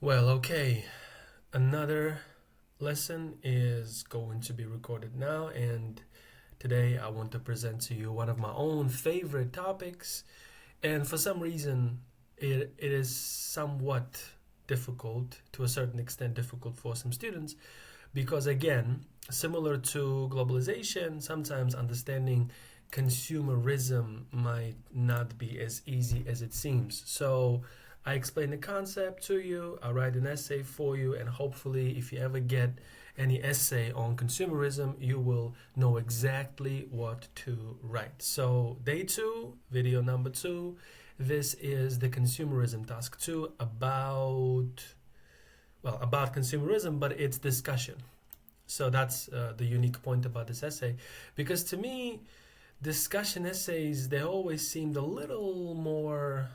Well, okay. Another lesson is going to be recorded now, and today I want to present to you one of my own favorite topics. And for some reason, it is somewhat difficult, to a certain extent, difficult for some students because, again, similar to globalization, sometimes understanding consumerism might not be as easy as it seems. So, I explain the concept to you, I write an essay for you, and hopefully, if you ever get any essay on consumerism, you will know exactly what to write. So, day two, video number two. This is the consumerism task two about consumerism, but it's discussion. So that's the unique point about this essay, because to me, discussion essays they always seemed a little more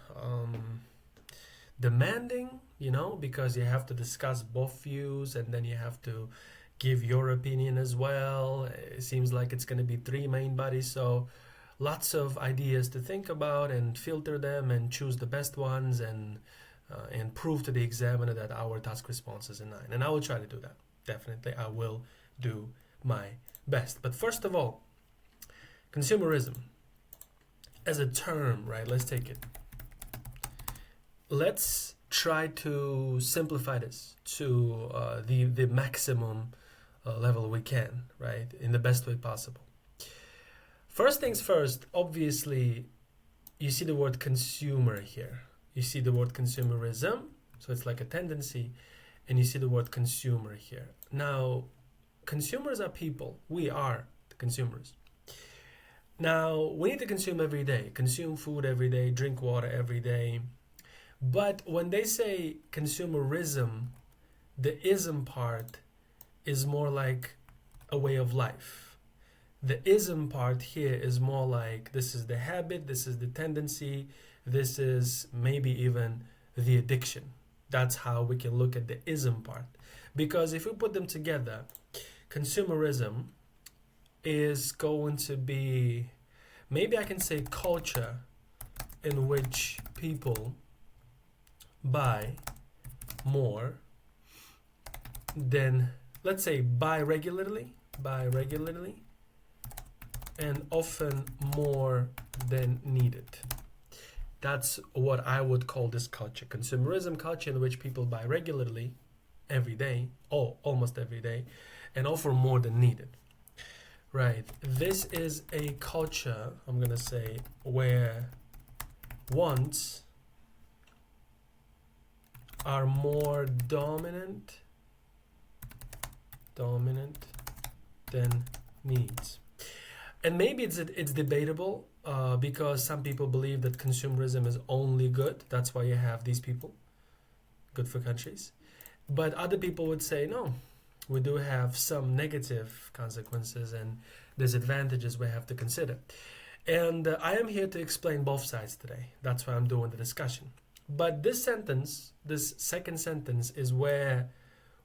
demanding, because you have to discuss both views and then you have to give your opinion as well. It seems like it's going to be three main bodies, so lots of ideas to think about and filter them and choose the best ones and prove to the examiner that our task response is a 9. And I will try to do that. Definitely, I will do my best. But first of all, consumerism as a term, right? Let's take it. Let's try to simplify this to the maximum level we can, right? In the best way possible. First things first, obviously, you see the word consumer here. You see the word consumerism, so it's like a tendency, and you see the word consumer here. Now, consumers are people. We are the consumers. Now, we need to consume every day, consume food every day, drink water every day. But when they say consumerism, the ism part is more like a way of life. The ism part here is more like this is the habit, this is the tendency, this is maybe even the addiction. That's how we can look at the ism part. Because if we put them together, consumerism is going to be, maybe I can say, culture in which people buy more than, let's say, buy regularly, and often more than needed. That's what I would call this culture. Consumerism culture in which people buy regularly, every day, or almost every day, and offer more than needed. Right. This is a culture, I'm going to say, where wants are more dominant than needs. And maybe it's debatable because some people believe that consumerism is only good. That's why you have these people, good for countries. But other people would say no. We do have some negative consequences and disadvantages we have to consider. And I am here to explain both sides today. That's why I'm doing the discussion. But this sentence, this second sentence, is where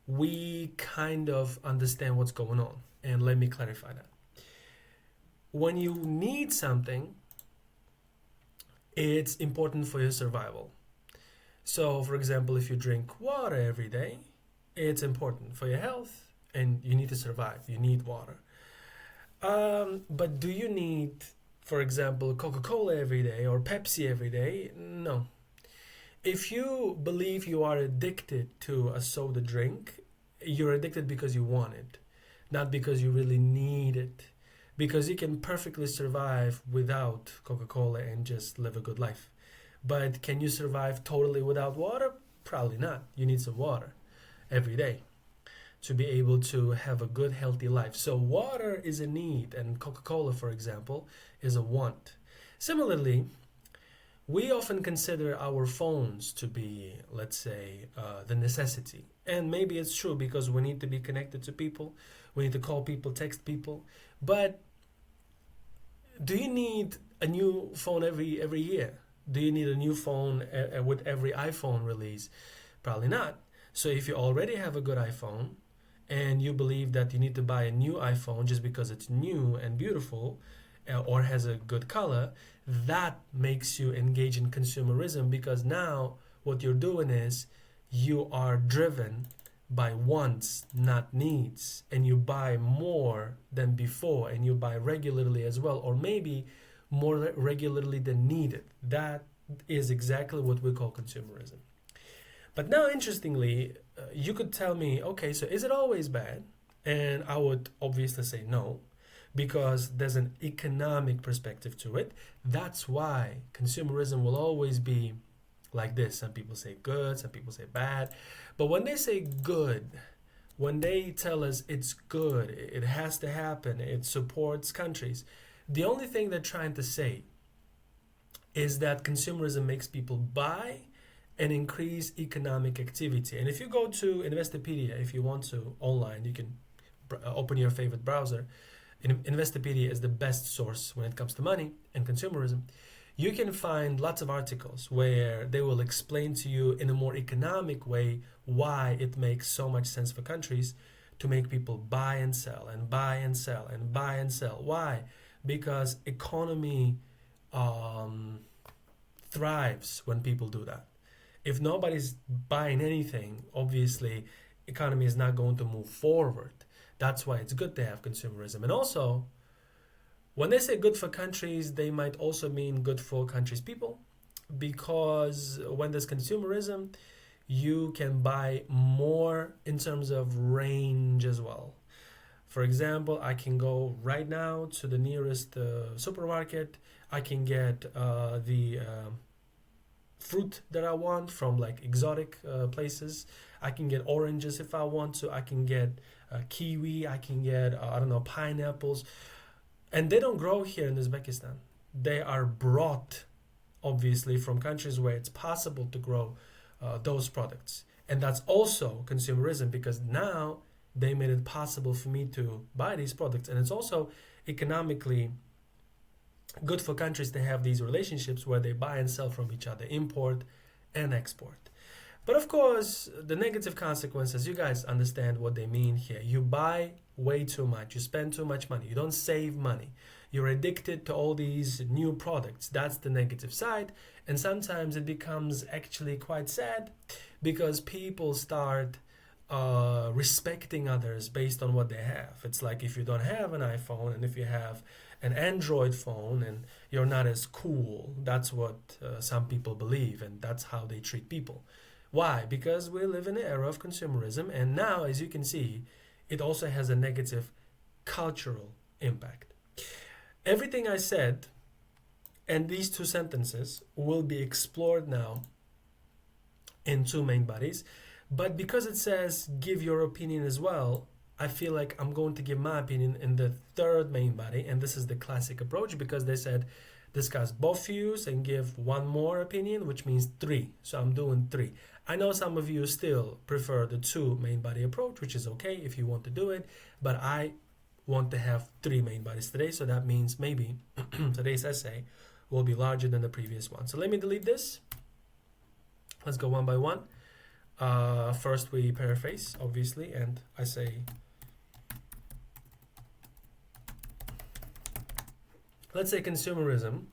we kind of understand what's going on. And let me clarify that. When you need something, it's important for your survival. So, for example, if you drink water every day, it's important for your health and you need to survive. You need water. But do you need, for example, Coca-Cola every day or Pepsi every day? No. If you believe you are addicted to a soda drink, you're addicted because you want it, not because you really need it. Because you can perfectly survive without Coca-Cola and just live a good life. But can you survive totally without water? Probably not. You need some water every day to be able to have a good, healthy life. So water is a need, and Coca-Cola, for example, is a want. Similarly, we often consider our phones to be, let's say, the necessity. And maybe it's true because we need to be connected to people. We need to call people, text people. But do you need a new phone every year? Do you need a new phone with every iPhone release? Probably not. So if you already have a good iPhone and you believe that you need to buy a new iPhone just because it's new and beautiful or has a good color, that makes you engage in consumerism because now what you're doing is you are driven by wants, not needs, and you buy more than before, and you buy regularly as well, or maybe more regularly than needed. That is exactly what we call consumerism. But now, interestingly, you could tell me, okay, so is it always bad? And I would obviously say no, because there's an economic perspective to it. That's why consumerism will always be like this. Some people say good, some people say bad. But when they say good, when they tell us it's good, it has to happen, it supports countries, the only thing they're trying to say is that consumerism makes people buy and increase economic activity. And if you go to Investopedia, if you want to, online, you can open your favorite browser. Investopedia is the best source when it comes to money and consumerism. You can find lots of articles where they will explain to you in a more economic way why it makes so much sense for countries to make people buy and sell and buy and sell and buy and sell. Why? Because economy thrives when people do that. If nobody's buying anything, obviously economy is not going to move forward. That's why it's good to have consumerism. And also, when they say good for countries, they might also mean good for countries' people, because when there's consumerism, you can buy more in terms of range as well. For example, I can go right now to the nearest supermarket. I can get the fruit that I want from like exotic places. I can get oranges if I want to. I can get kiwi. I can get, I don't know, pineapples. And they don't grow here in Uzbekistan. They are brought, obviously, from countries where it's possible to grow those products. And that's also consumerism, because now they made it possible for me to buy these products. And it's also economically good for countries to have these relationships where they buy and sell from each other, import and export. But of course, the negative consequences, you guys understand what they mean here. You buy way too much, you spend too much money, you don't save money, you're addicted to all these new products. That's the negative side. And sometimes it becomes actually quite sad, because people start respecting others based on what they have. It's like if you don't have an iPhone and if you have an Android phone and you're not as cool, that's what some people believe, and that's how they treat people. Why? Because we live in an era of consumerism, and now, as you can see, it also has a negative cultural impact. Everything I said and these two sentences will be explored now in two main bodies, but because it says give your opinion as well, I feel like I'm going to give my opinion in the third main body, and this is the classic approach, because they said discuss both views and give one more opinion, which means three. So I'm doing three. I know some of you still prefer the two main body approach, which is okay if you want to do it, but I want to have three main bodies today, so that means maybe today's essay will be larger than the previous one. So let me delete this. Let's go one by one. First we paraphrase, obviously, and I say, let's say consumerism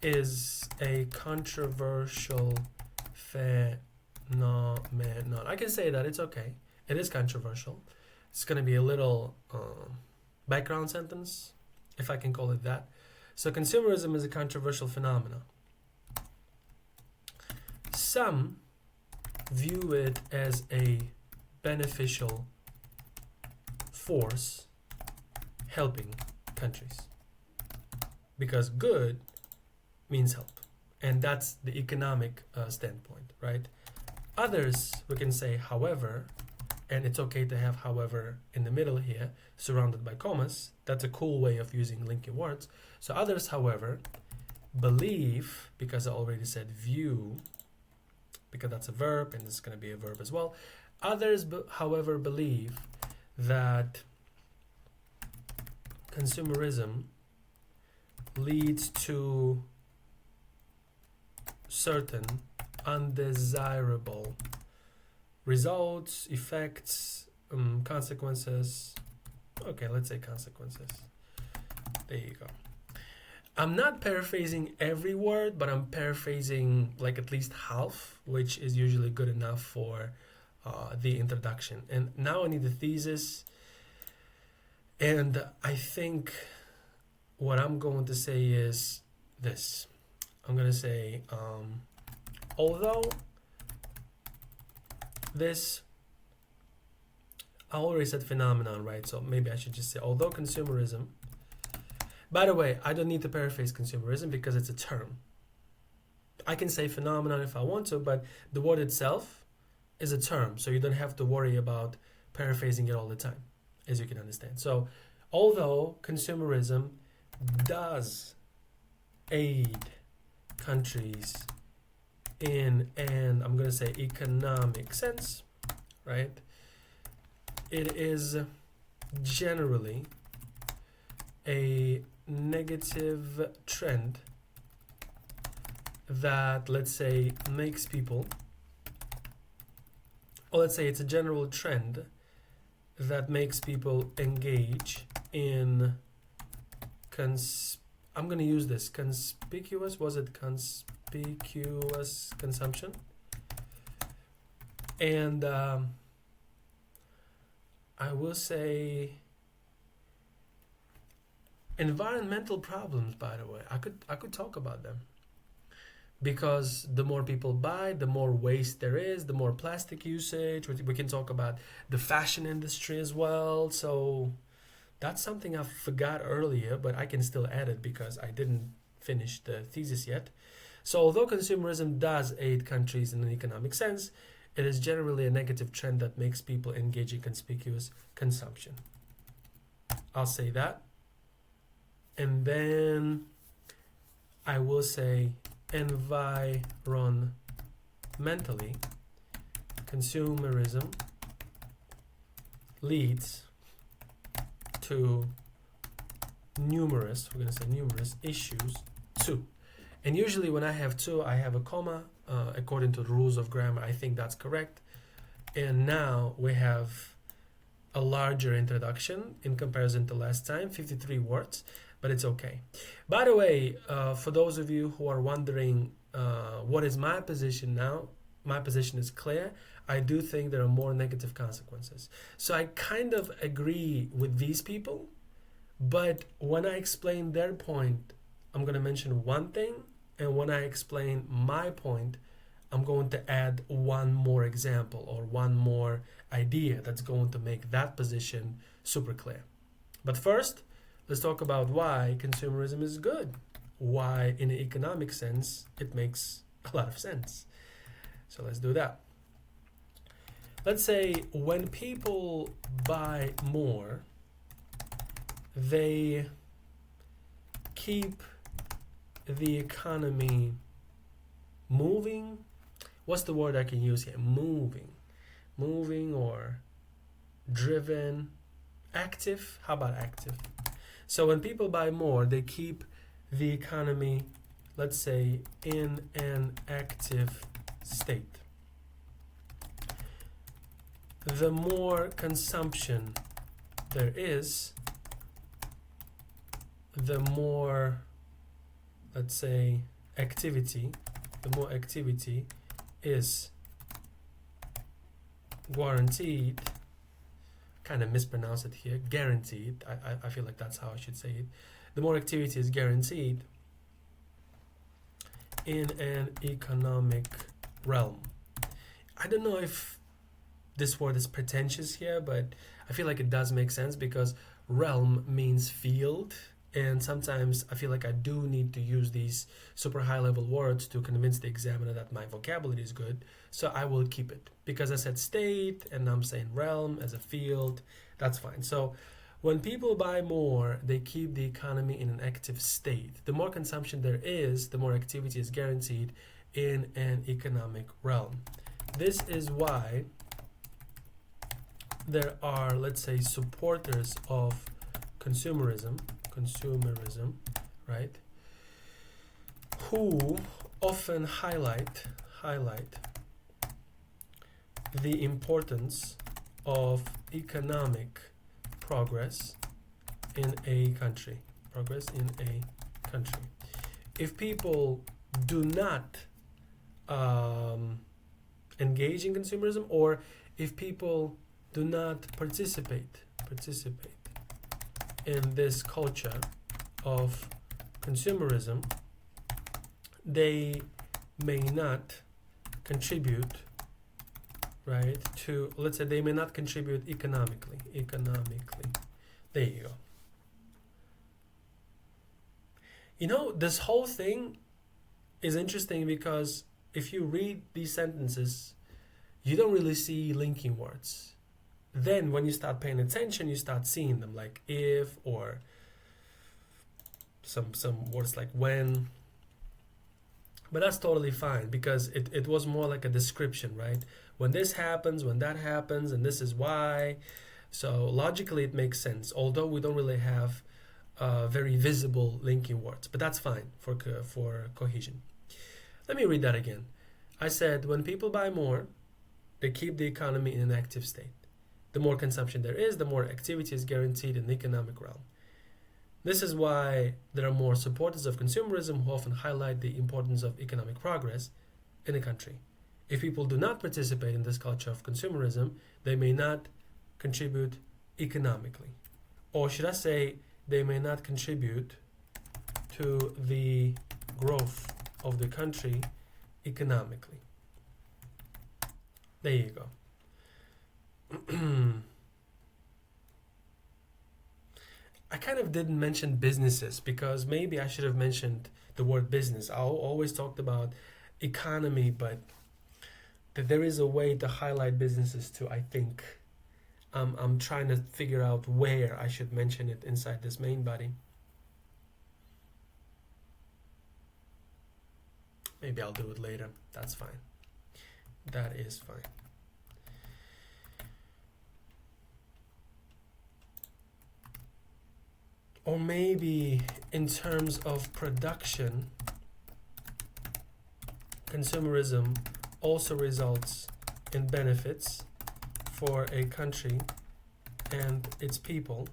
is a controversial phenomenon. I can say that, it's okay. It is controversial. It's going to be a little background sentence, if I can call it that. So consumerism is a controversial phenomenon. Some view it as a beneficial force helping countries, because good means help, and that's the economic standpoint, right? Others, we can say however, and it's okay to have however in the middle here, surrounded by commas. That's a cool way of using linking words. So others, however, believe, because I already said view, because that's a verb and it's going to be a verb as well. Others, however, believe that consumerism leads to certain undesirable results, effects, consequences. Okay, let's say consequences. There you go. I'm not paraphrasing every word, but I'm paraphrasing like at least half, which is usually good enough for the introduction. And now I need the thesis. And I think what I'm going to say is this. I'm going to say, although this, I already said phenomenon, right? So maybe I should just say, although consumerism, by the way, I don't need to paraphrase consumerism because it's a term. I can say phenomenon if I want to, but the word itself is a term, so you don't have to worry about paraphrasing it all the time, as you can understand. So, although consumerism does aid countries in an, I'm going to say, economic sense, right? It is generally a negative trend that, let's say, makes people, or let's say it's a general trend that makes people engage in I'm going to use this conspicuous consumption, and I will say environmental problems. By the way, I could talk about them, because the more people buy, the more waste there is, the more plastic usage. We can talk about the fashion industry as well. So that's something I forgot earlier, but I can still add it because I didn't finish the thesis yet. So although consumerism does aid countries in an economic sense, it is generally a negative trend that makes people engage in conspicuous consumption. I'll say that. And then I will say environmentally, consumerism leads to numerous issues too. And usually when I have two, I have a comma. According to the rules of grammar, I think that's correct. And now we have a larger introduction in comparison to last time, 53 words, but it's okay. By the way, for those of you who are wondering what is my position now, my position is clear. I do think there are more negative consequences. So I kind of agree with these people, but when I explain their point, I'm going to mention one thing, and when I explain my point, I'm going to add one more example or one more idea that's going to make that position super clear. But first, let's talk about why consumerism is good. Why, in an economic sense, it makes a lot of sense. So let's do that. Let's say when people buy more, they keep the economy moving. What's the word I can use here? Moving or driven. Active. How about active? So when people buy more, they keep the economy, let's say, in an active state. The more consumption there is, the more, let's say, activity, the more activity is guaranteed, kind of mispronounce it here, guaranteed, I feel like that's how I should say it. The more activity is guaranteed in an economic realm. I don't know if this word is pretentious here, but I feel like it does make sense because realm means field, and sometimes I feel like I do need to use these super high level words to convince the examiner that my vocabulary is good, so I will keep it. Because I said state and I'm saying realm as a field, that's fine. So when people buy more, they keep the economy in an active state. The more consumption there is, the more activity is guaranteed in an economic realm. This is why there are, let's say, supporters of consumerism, right, who often highlight the importance of economic progress in a country. progress in a country. If people do not engage in consumerism, or if people do not participate in this culture of consumerism, they may not contribute, right, to, let's say they may not contribute economically. There you go. You know, this whole thing is interesting because if you read these sentences, you don't really see linking words. Then when you start paying attention, you start seeing them, like if, or some words like when. But that's totally fine because it was more like a description, right? When this happens, when that happens, and this is why. So logically it makes sense, although we don't really have very visible linking words. But that's fine for cohesion. Let me read that again. I said, when people buy more, they keep the economy in an active state. The more consumption there is, the more activity is guaranteed in the economic realm. This is why there are more supporters of consumerism who often highlight the importance of economic progress in a country. If people do not participate in this culture of consumerism, they may not contribute economically. Or should I say, they may not contribute to the growth of the country economically. There you go. I kind of didn't mention businesses because maybe I should have mentioned the word business. I always talked about economy, but that there is a way to highlight businesses too, I think. I'm trying to figure out where I should mention it inside this main body. Maybe I'll do it later. That's fine. That is fine. Or maybe in terms of production, consumerism also results in benefits for a country and its people,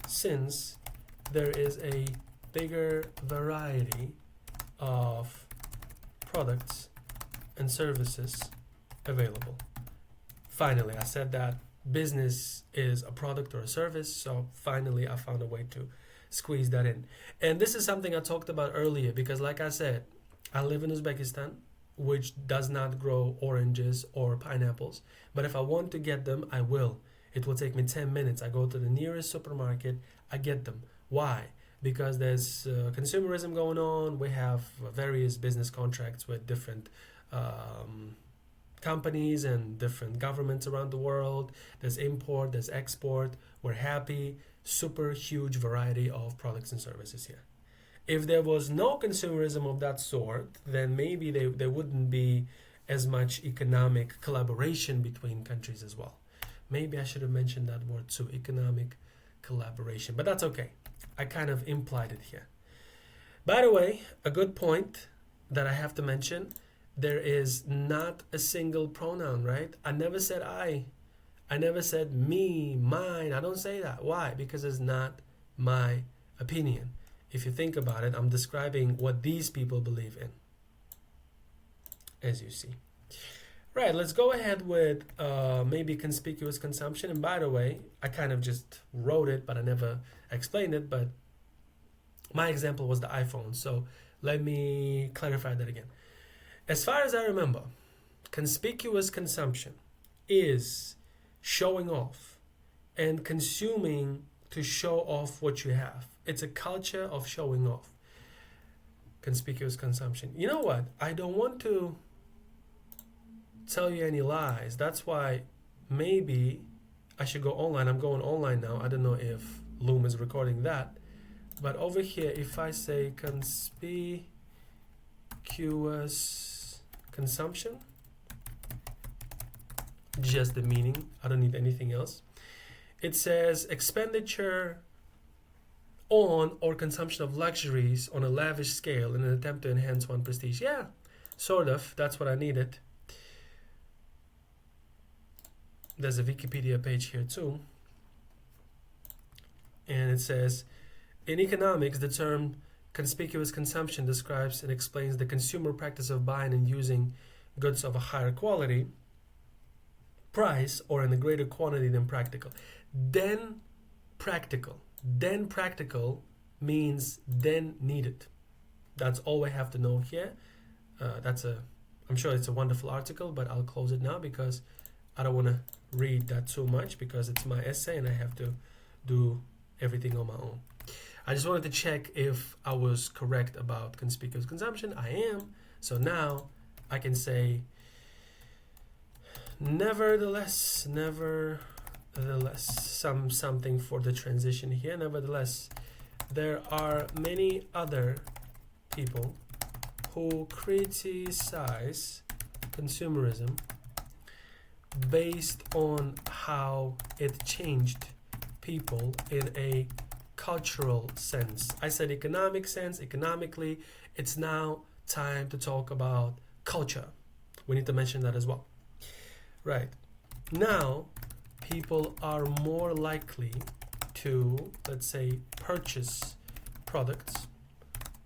since there is a bigger variety of products and services available. Finally, I said that business is a product or a service, so finally I found a way to squeeze that in. And this is something I talked about earlier because, like I said, I live in Uzbekistan, which does not grow oranges or pineapples, but if I want to get them, I will. It will take me 10 minutes. I go to the nearest supermarket, I get them. Why? Because there's consumerism going on. We have various business contracts with different companies and different governments around the world. There's import, there's export. We're happy. Super huge variety of products and services here. If there was no consumerism of that sort, then maybe there wouldn't be as much economic collaboration between countries as well. Maybe I should have mentioned that word too, economic collaboration, but that's okay. I kind of implied it here. By the way, a good point that I have to mention, there is not a single pronoun, right? I never said I. I never said me, mine. I don't say that. Why? Because it's not my opinion. If you think about it, I'm describing what these people believe in, as you see. Right, let's go ahead with maybe conspicuous consumption. And by the way, I kind of just wrote it, but I never explained it. But my example was the iPhone. So let me clarify that again. As far as I remember, conspicuous consumption is showing off and consuming to show off what you have. It's a culture of showing off. Conspicuous consumption. You know what? I don't want to tell you any lies. That's why maybe I should go online. I'm going online now. I don't know if Loom is recording that. But over here, if I say conspicuous consumption, just the meaning, I don't need anything else. It says expenditure on or consumption of luxuries on a lavish scale in an attempt to enhance one's prestige. Yeah, sort of. That's what I needed. There's a Wikipedia page here too. And it says In economics, the term conspicuous consumption describes and explains the consumer practice of buying and using goods of a higher quality, price, or in a greater quantity than practical. Then practical. Then practical means then needed. That's all we have to know here. I'm sure it's a wonderful article, but I'll close it now because I don't want to read that too much because it's my essay and I have to do everything on my own. I just wanted to check if I was correct about conspicuous consumption. I am. So now I can say, nevertheless, something for the transition here. Nevertheless, there are many other people who criticize consumerism based on how it changed people in a cultural sense. I said economic sense, economically. It's now time to talk about culture. We need to mention that as well. Right. Now, people are more likely to, let's say, purchase products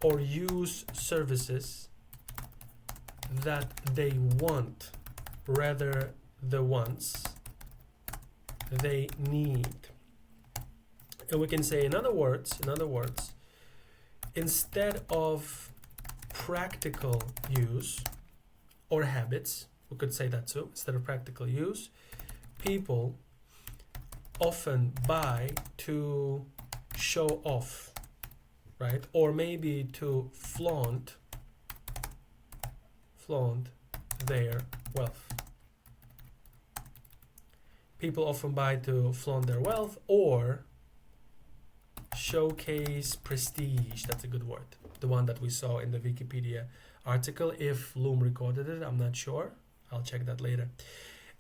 or use services that they want rather the ones they need. And we can say, in other words, instead of practical use or habits, we could say that too, instead of practical use, people often buy to show off, right? Or maybe to flaunt their wealth. People often buy to flaunt their wealth or showcase prestige. That's a good word. The one that we saw in the Wikipedia article. If Loom recorded it, I'm not sure. I'll check that later.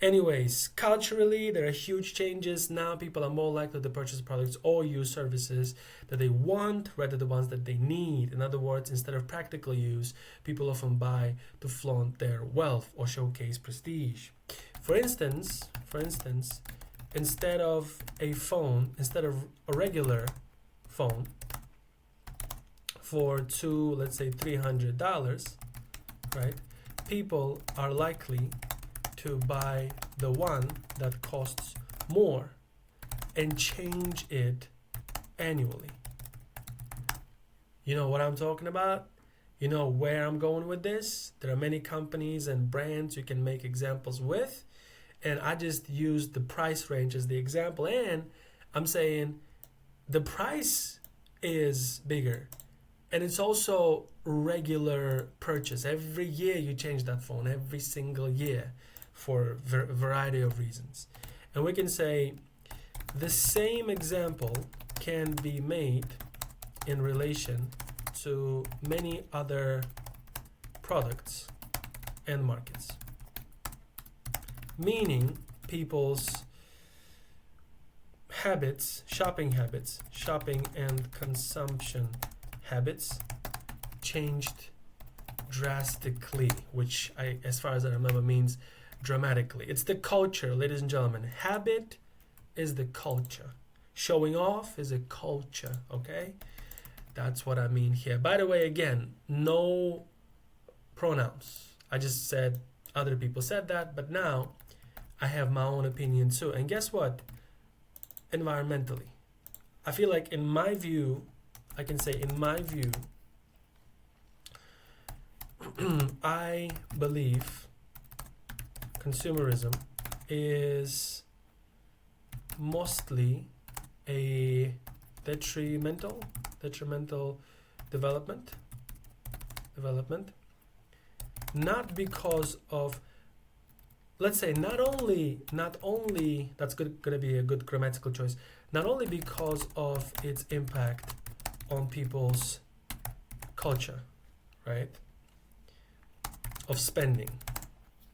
Anyways, culturally, there are huge changes. Now people are more likely to purchase products or use services that they want rather than the ones that they need. In other words, instead of practical use, people often buy to flaunt their wealth or showcase prestige. For instance, instead of a regular phone for let's say $300, right? People are likely to buy the one that costs more and change it annually. You know what I'm talking about? You know where I'm going with this? There are many companies and brands you can make examples with, and I just used the price range as the example, and I'm saying the price is bigger, and it's also regular purchase. Every year you change that phone, every single year, for a variety of reasons. And we can say the same example can be made in relation to many other products and markets. Meaning people's habits, shopping and consumption habits changed drastically, which as far as I remember means dramatically. It's the culture, ladies and gentlemen. Habit is the culture. Showing off is a culture, okay? That's what I mean here. By the way, again, no pronouns. I just said other people said that, but now I have my own opinion too. And guess what? Environmentally, I feel like in my view, I can say in my view, I believe consumerism is mostly a detrimental development, not because of, let's say, not only that's gonna be a good grammatical choice, not only because of its impact on people's culture, right, of spending.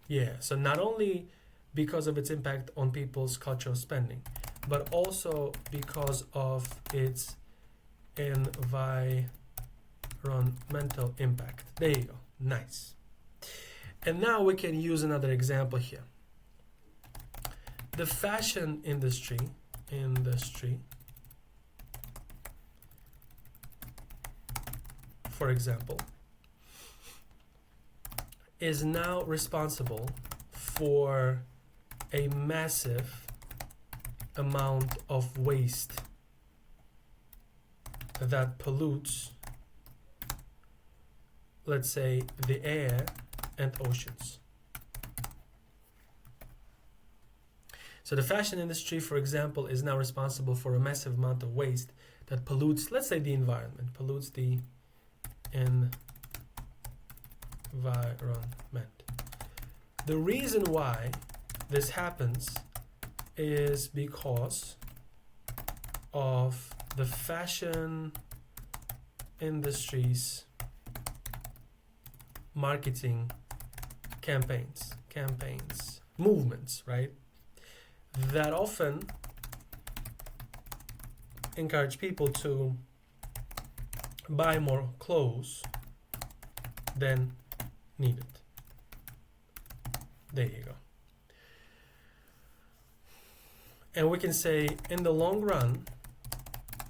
Yeah, so not only because of its impact on people's culture of spending, but also because of its environmental impact. There you go. Nice. And now we can use another example here. The fashion industry for example, is now responsible for a massive amount of waste that pollutes, let's say, the air and oceans. So the fashion industry, for example, is now responsible for a massive amount of waste that pollutes, let's say, the environment, pollutes the environment. The reason why this happens is because of the fashion industry's marketing campaigns, movements, right? That often encourage people to buy more clothes than needed. There you go. And we can say, in the long run,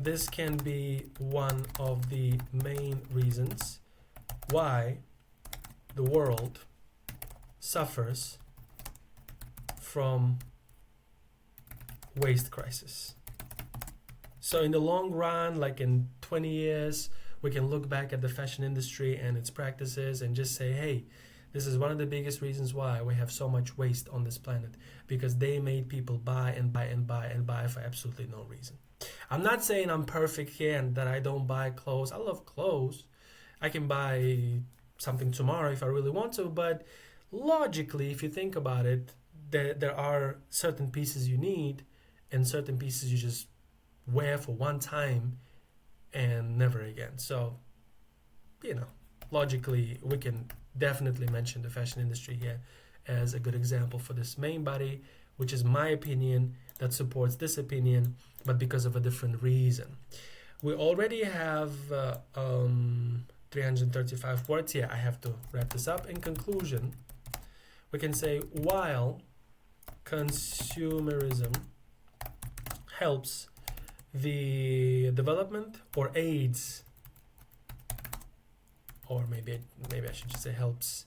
this can be one of the main reasons why the world suffers from waste crisis. So in the long run, like in 20 years, we can look back at the fashion industry and its practices and just say, hey, this is one of the biggest reasons why we have so much waste on this planet, because they made people buy and buy and buy and buy for absolutely no reason. I'm not saying I'm perfect here and that I don't buy clothes. I love clothes. I can buy something tomorrow if I really want to, but logically, if you think about it, there are certain pieces you need and certain pieces you just wear for one time and never again. So, logically, we can definitely mention the fashion industry here as a good example for this main body, which is my opinion that supports this opinion, but because of a different reason. We already have 335 words here. I have to wrap this up. In conclusion, we can say, while consumerism helps the development or aids, or maybe I should just say helps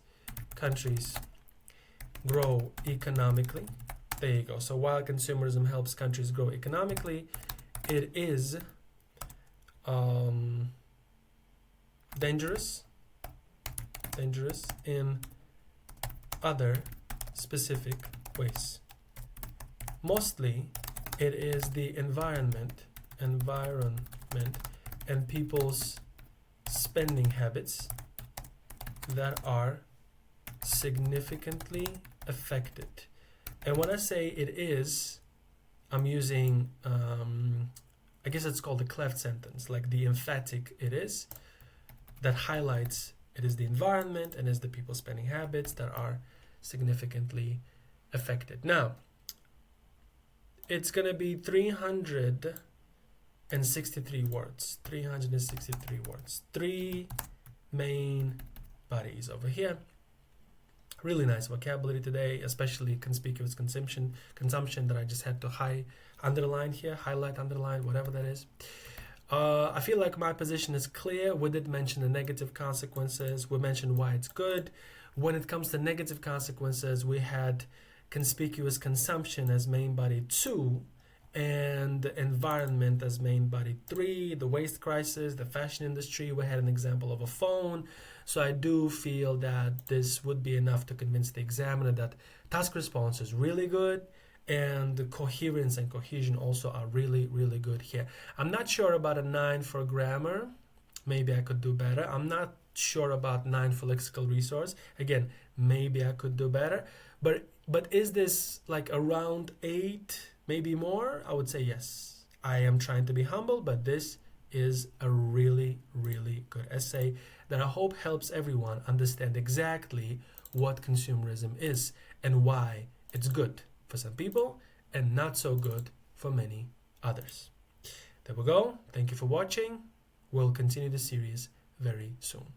countries grow economically. There you go. So while consumerism helps countries grow economically, it is dangerous in other specific ways. Mostly, it is the environment and people's spending habits that are significantly affected. And when I say it is, I'm using, I guess it's called a cleft sentence, like the emphatic it is, that highlights it is the environment and is the people's spending habits that are significantly affected. Now, it's going to be 363 words. 363 words. 3 main bodies over here. Really nice vocabulary today, especially conspicuous consumption that I just had to underline here, highlight, underline, whatever that is. I feel like my position is clear. We did mention the negative consequences. We mentioned why it's good. When it comes to negative consequences, we had conspicuous consumption as main body 2 and the environment as main body 3, the waste crisis, the fashion industry. We had an example of a phone. So I do feel that this would be enough to convince the examiner that task response is really good and the coherence and cohesion also are really, really good here. I'm not sure about a 9 for grammar. Maybe I could do better. I'm not sure about 9 for lexical resource. Again, maybe I could do better. But is this like around 8, maybe more? I would say yes. I am trying to be humble, but this is a really, really good essay that I hope helps everyone understand exactly what consumerism is and why it's good for some people and not so good for many others. There we go. Thank you for watching. We'll continue the series very soon.